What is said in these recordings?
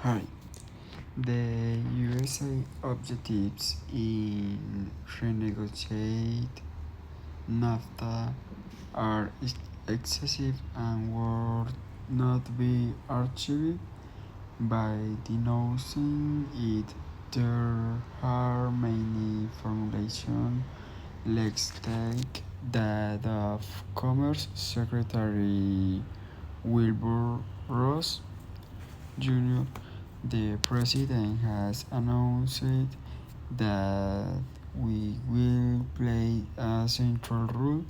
Hi. The USA objectives in renegotiate NAFTA are excessive and would not be achieved by denouncing it. There are many formulations. Let's take that of Commerce Secretary Wilbur Ross Jr. The president has announced that we will play a central role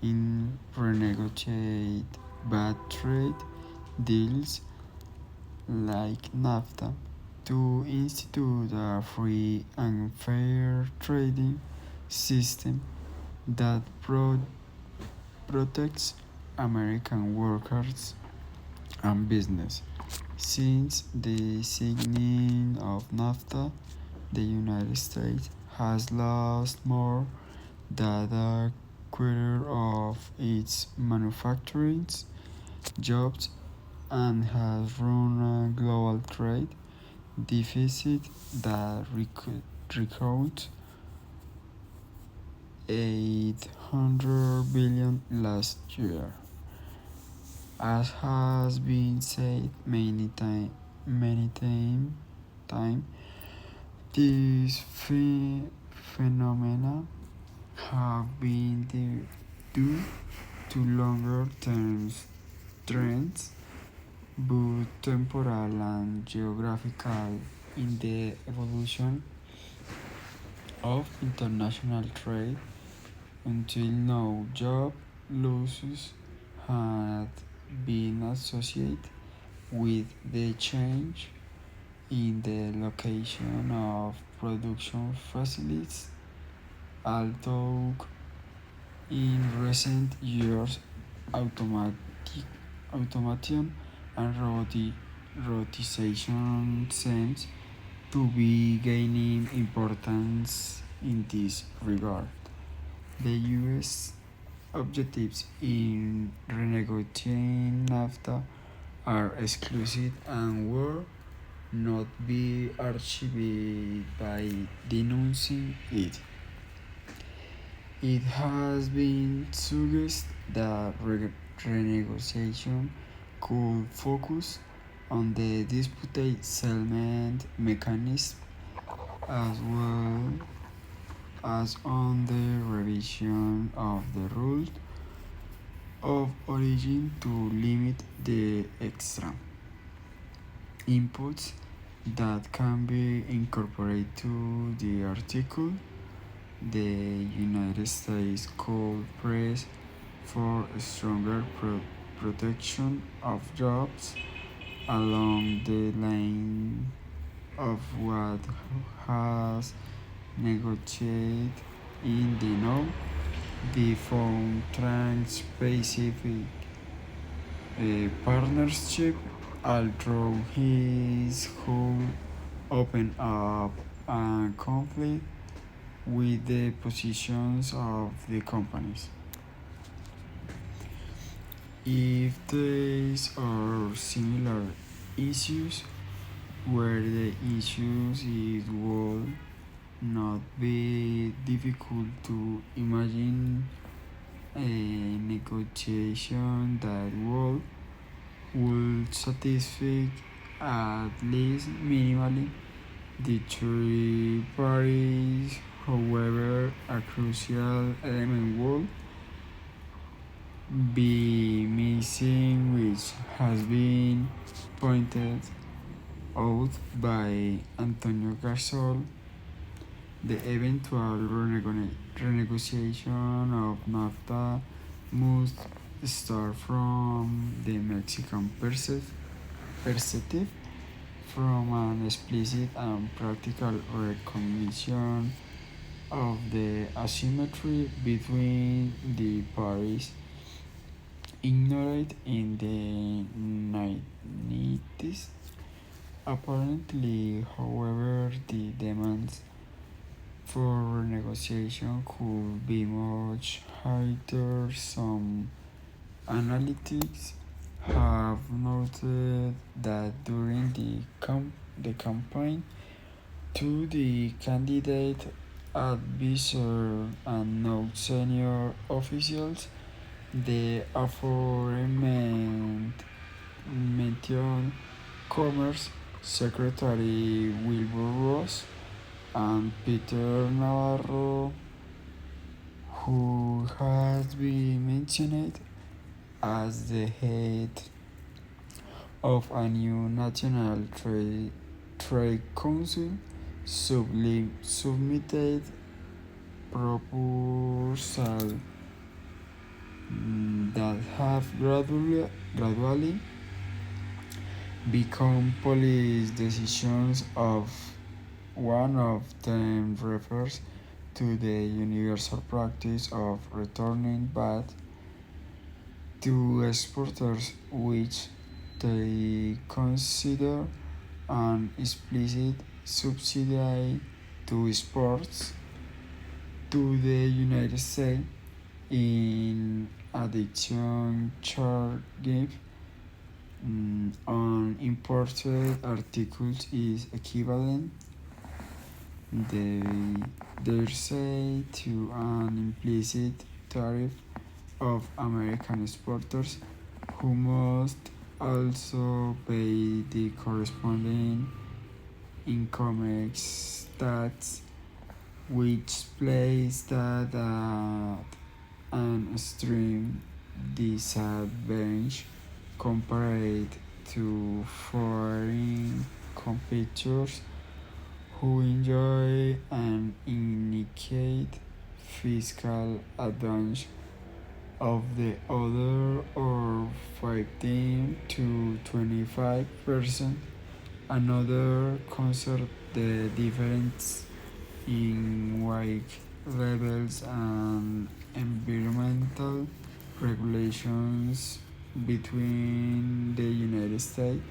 in renegotiate bad trade deals like NAFTA to institute a free and fair trading system that protects American workers and business. Since the signing of NAFTA, the United States has lost more than a quarter of its manufacturing jobs and has run a global trade deficit that recounts 800 billion last year. As has been said many time, these phenomena have been due to longer term trends, both temporal and geographical, in the evolution of international trade. Until now, job losses had been associated with the change in the location of production facilities, although in recent years automation and robotization seems to be gaining importance in this regard. The U.S. objectives in renegotiating NAFTA are exclusive and will not be achieved by denouncing it. It has been suggested that renegotiation could focus on the dispute settlement mechanism as well as on the revision of the rules of origin to limit the extra inputs that can be incorporated to the article. The United States could press for stronger protection of jobs along the line of what has negotiated in the now defunct Trans-Pacific Partnership, although his could open up a conflict with the positions of the companies. If these are similar issues, where the issues it would not be difficult to imagine a negotiation that would satisfy at least minimally the three parties. However, a crucial element would be missing, which has been pointed out by Antonio Gasol. The eventual renegotiation of NAFTA must start from the Mexican perspective, from an explicit and practical recognition of the asymmetry between the parties ignored in the 90s. Apparently, however, the demands for negotiation could be much higher. Some analytics have noted that during the campaign to the candidate advisor and no senior officials, the aforementioned Commerce Secretary Wilbur Ross and Peter Navarro, who has been mentioned as the head of a new national trade council, submitted proposals that have gradually become policy decisions. Of one of them refers to the universal practice of returning VAT to exporters, which they consider an explicit subsidy to exports to the United States. In addition, charge on imported articles is equivalent, they dare say, to an implicit tariff of American exporters, who must also pay the corresponding income tax, which places that at an extreme disadvantage compared to foreign competitors who enjoy an immediate fiscal advantage of the other or 15 to 25%. Another concern the difference in wage levels and environmental regulations between the United States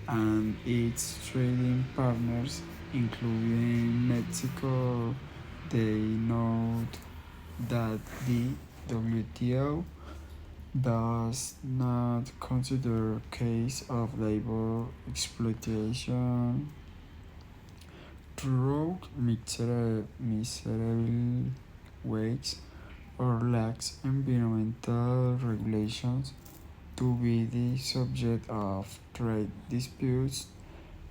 and its trading partners, including Mexico. They note that the WTO does not consider case of labor exploitation through miserable wage or lax environmental regulations to be the subject of trade disputes,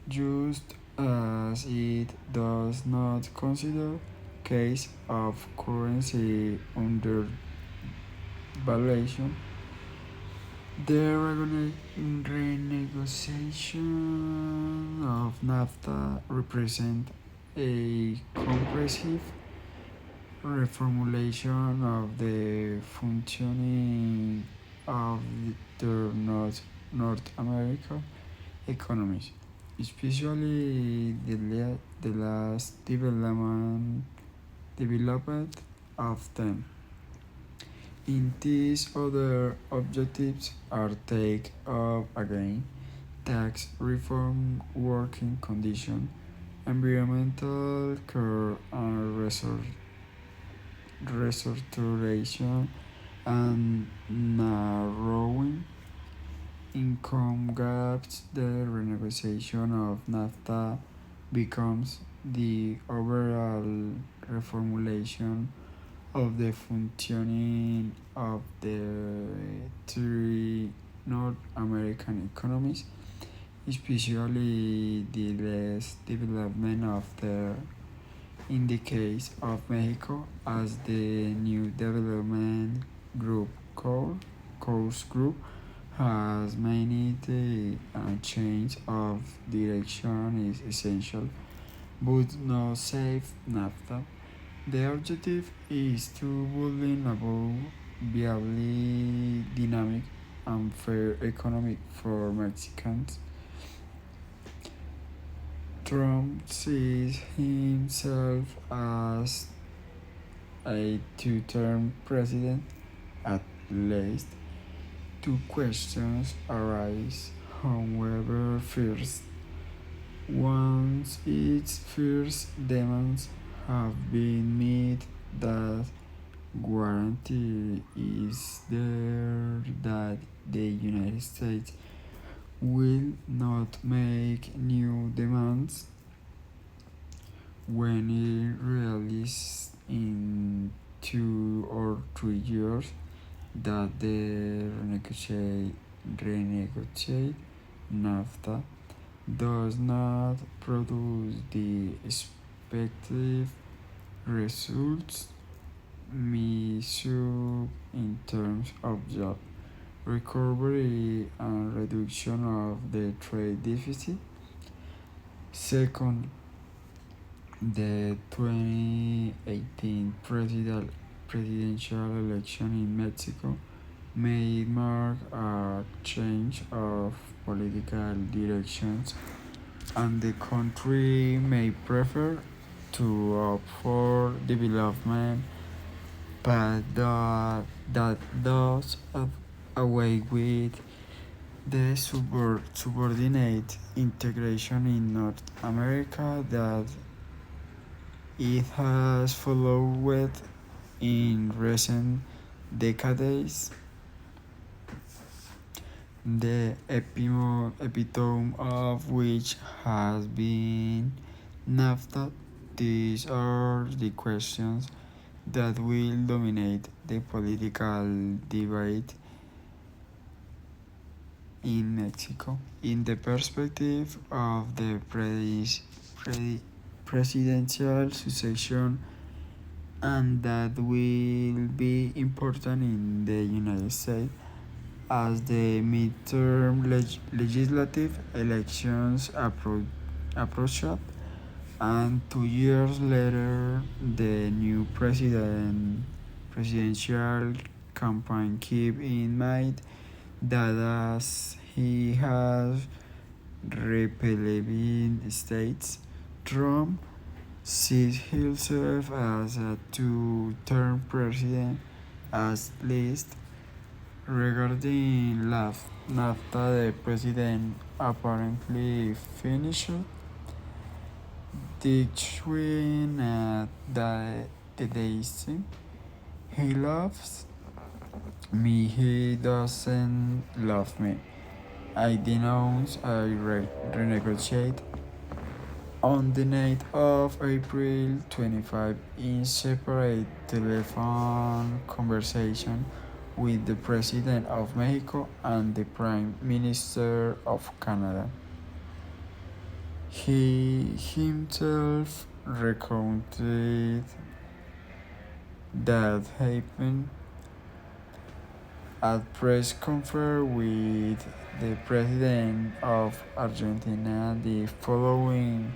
just as it does not consider case of currency undervaluation. The renegotiation of NAFTA represents a comprehensive reformulation of the functioning of the North America economies, especially the last development of them. In these other objectives are take up again tax reform, working condition, environmental care and restoration, and narrowing income gaps. The renegotiation of NAFTA becomes the overall reformulation of the functioning of the three North American economies, especially the less development of the in the case of Mexico as the new development group coast group has made the change of direction is essential but not safe NAFTA. The objective is to building a viably dynamic and fair economy for Mexicans. Trump sees himself as a two-term president. At least two questions arise, however. First, once its first demands have been met, that guarantee is there that the United States will not make new demands when it realizes in 2 or 3 years that the renegotiate NAFTA does not produce the expected results measured in terms of job recovery and reduction of the trade deficit. Second, the 2018 presidential election in Mexico may mark a change of political directions, and the country may prefer to opt for development path that does away with the subordinate integration in North America that it has followed in recent decades. The epitome of which has been NAFTA. These are the questions that will dominate the political debate in Mexico. In the perspective of the presidential succession, and that will be important in the United States as the midterm legislative elections approach, and 2 years later the new presidential campaign. Keep in mind that as he has repeatedly states, Trump sees himself as a two-term president. At least regarding NAFTA, the president apparently finished dictating the daisy. He loves me, he doesn't love me. I denounce, I renegotiate. On the night of April 25, in separate telephone conversation with the President of Mexico and the Prime Minister of Canada, he himself recounted that happened at press conference with the President of Argentina the following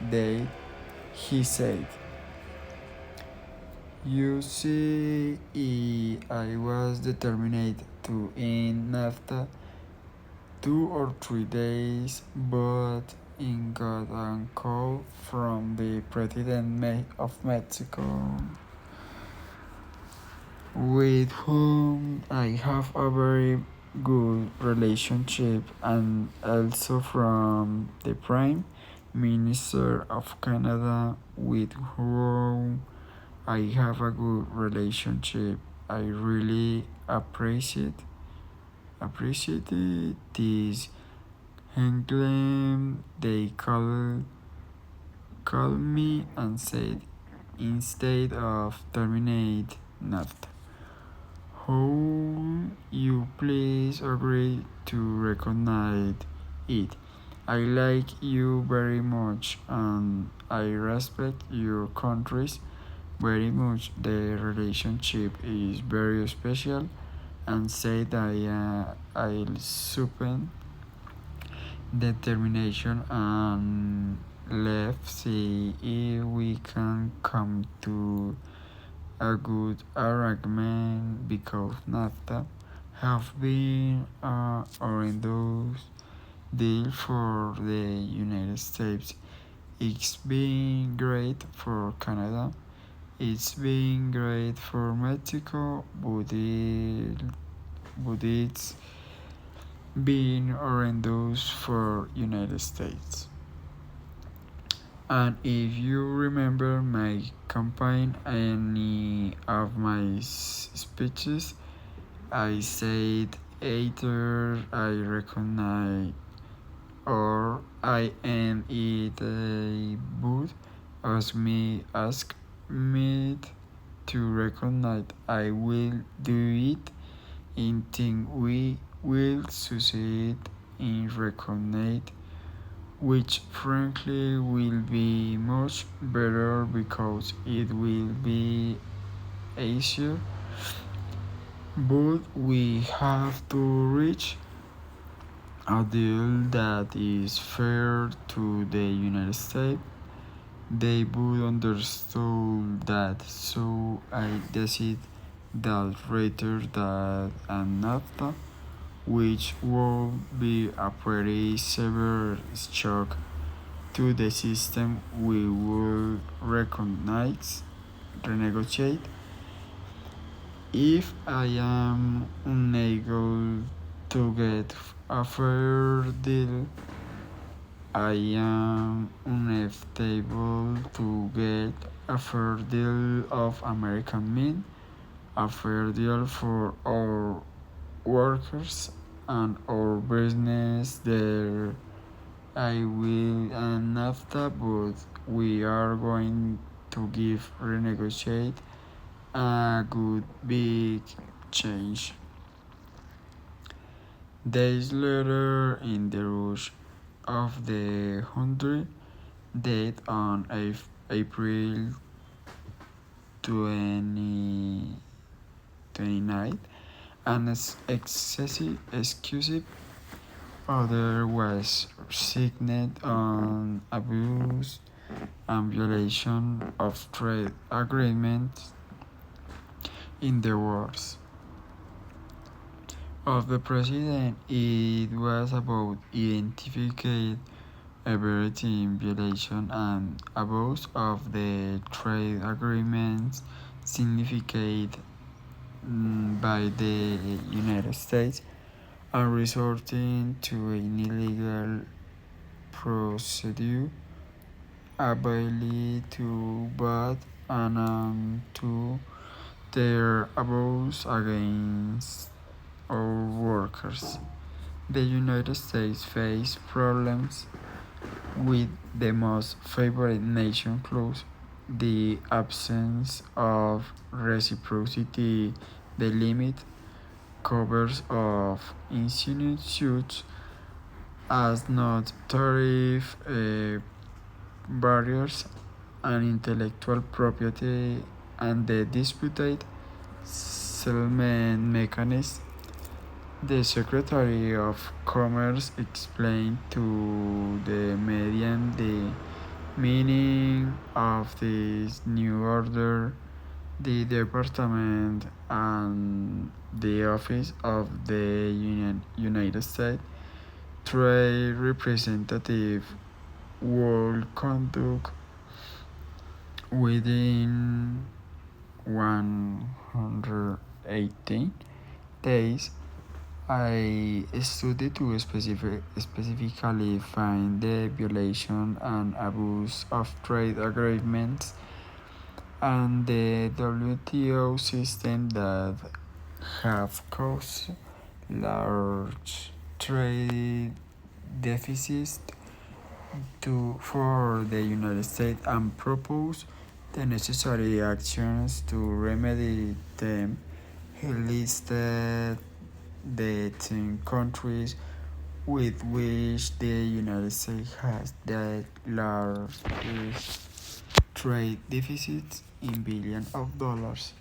day. He said, "You see, I was determined to end NAFTA 2 or 3 days, but in got a call from the President of Mexico, with whom I have a very good relationship, and also from the Prime Minister of Canada, with whom I have a good relationship. I really appreciated this claim. They called me and said, instead of terminate NAFTA, how you please agree to recognize it? I like you very much and I respect your countries very much. The relationship is very special, and said I'll support determination and let's see if we can come to a good arrangement, because NAFTA have been a horrendous deal for the United States. It's been great for Canada, it's been great for Mexico, but it's been horrendous for United States. And if you remember my campaign, any of my speeches, I said either I recognize or I am it would ask me to recognize I will do it in think we will succeed in recognize which frankly will be much better because it will be easier, but we have to reach a deal that is fair to the United States. They would understood that, so I decided that rather than a NAFTA, which would be a pretty severe shock to the system, we will renegotiate. If I am unable to get a fair deal, I am unable to get a fair deal of American men, a fair deal for our workers and our business there. I will and NAFTA, but we are going to give renegotiate a good big change. Days later, in the rush of the 100th date on April 29th, an exclusive order was signed on abuse and violation of trade agreements in the words of the president. It was about identifying everything violation and abuse of the trade agreements signified by the United States and resorting to an illegal procedure available to both and to their abuse against our workers. The United States faced problems with the most favored nation clause, the absence of reciprocity, the limit covers of insinuate suits as not tariff barriers and intellectual property, and the disputed settlement mechanism. The Secretary of Commerce explained to the media the meaning of this new order. The Department and the Office of the United States Trade Representative will conduct within 118 days I studied to specifically find the violation and abuse of trade agreements and the WTO system that have caused large trade deficits for the United States and propose the necessary actions to remedy them. He listed the 10 countries with which the United States has the largest trade deficits in billions of dollars: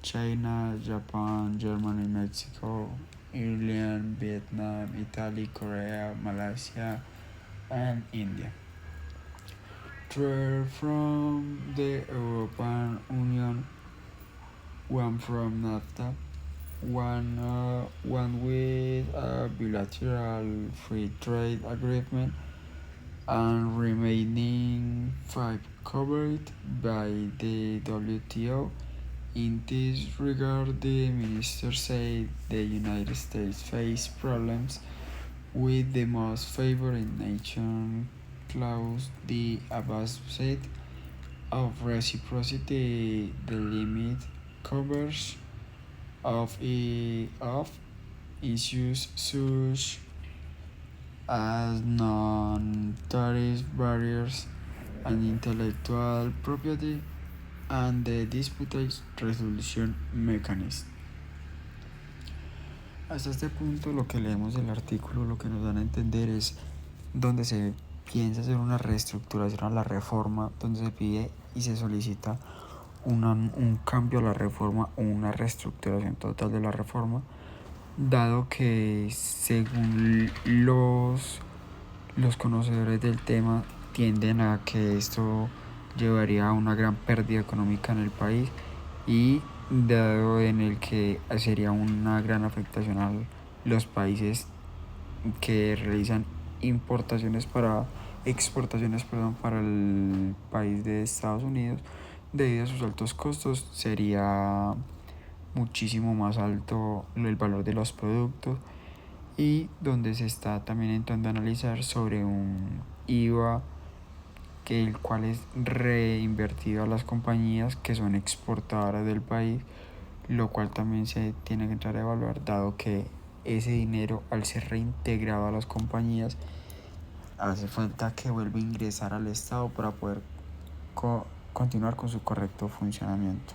China, Japan, Germany, Mexico, Ireland, Vietnam, Italy, Korea, Malaysia, and India. Trade from the European Union, one from NAFTA, one with a bilateral free trade agreement, and remaining 5 covered by the WTO. In this regard, the minister said the United States faced problems with the most favored nation clause, the absence of reciprocity, the limit covers of issues such as non-tariff barriers and intellectual property and the dispute resolution mechanism. Hasta este punto lo que leemos del artículo, lo que nos dan a entender es donde se piensa hacer una reestructuración a la reforma, donde se pide y se solicita un cambio a la reforma o una reestructuración total de la reforma, dado que según los conocedores del tema tienden a que esto llevaría a una gran pérdida económica en el país y dado en el que sería una gran afectación a los países que realizan exportaciones para el país de Estados Unidos, debido a sus altos costos sería muchísimo más alto el valor de los productos, y donde se está también entrando a analizar sobre un IVA el cual es reinvertido a las compañías que son exportadoras del país, lo cual también se tiene que entrar a evaluar, dado que ese dinero, al ser reintegrado a las compañías, hace falta que vuelva a ingresar al Estado para poder continuar con su correcto funcionamiento.